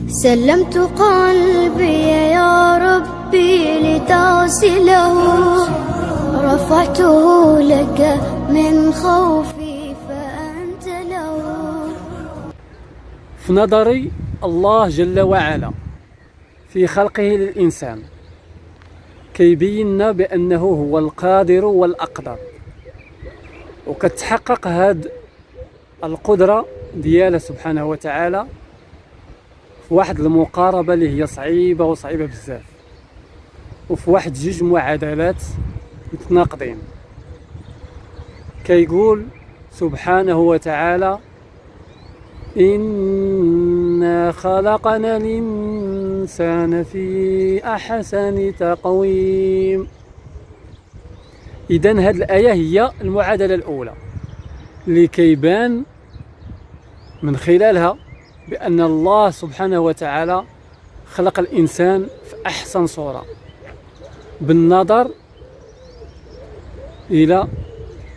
سلمت قلبي يا ربي لتغسله، رفعته لك من خوفي فأنت له. في نظري الله جل وعلا في خلقه للإنسان كيبين لنا بأنه هو القادر والأقدر، وكتحقق هاد القدرة دياله سبحانه وتعالى في واحد المقاربة اللي هي صعيبة بزاف، وفي واحد جوج معادلات متناقضين. كيقول سبحانه وتعالى: إنا خلقنا الإنسان في أحسن تقويم. إذن هذه الآية هي المعادلة الأولى اللي كيبان من خلالها بأن الله سبحانه وتعالى خلق الإنسان في أحسن صورة، بالنظر إلى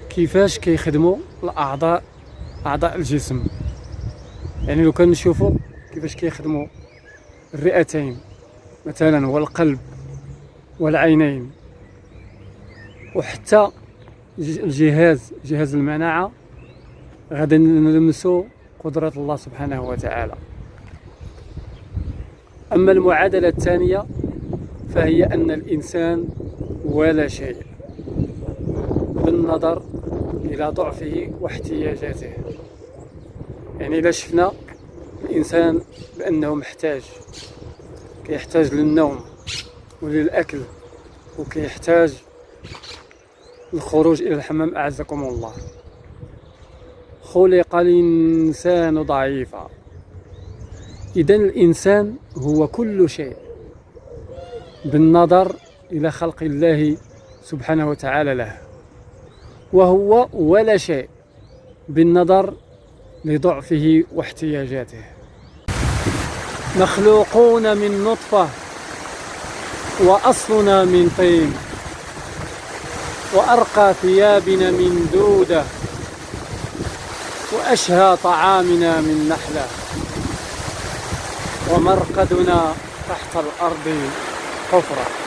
كيفاش كيخدموا أعضاء الجسم. يعني لو كان نشوفوا كيفاش كيخدموا الرئتين مثلا والقلب والعينين، وحتى جهاز المناعة، غادي نلمسوا قدرة الله سبحانه وتعالى. أما المعادلة الثانية فهي أن الإنسان ولا شيء، بالنظر إلى ضعفه واحتياجاته. يعني إلا شفنا الإنسان بأنه كيحتاج للنوم وللأكل، وكيحتاج الخروج إلى الحمام، أعزكم الله. خلق الإنسان ضعيفا. إذن الإنسان هو كل شيء بالنظر إلى خلق الله سبحانه وتعالى له، وهو ولا شيء بالنظر لضعفه واحتياجاته. مخلوقون من نطفة وأصلنا من طين، وأرقى ثيابنا من دودة، وأشهى طعامنا من نحلة، ومرقدنا تحت الأرض حفرة.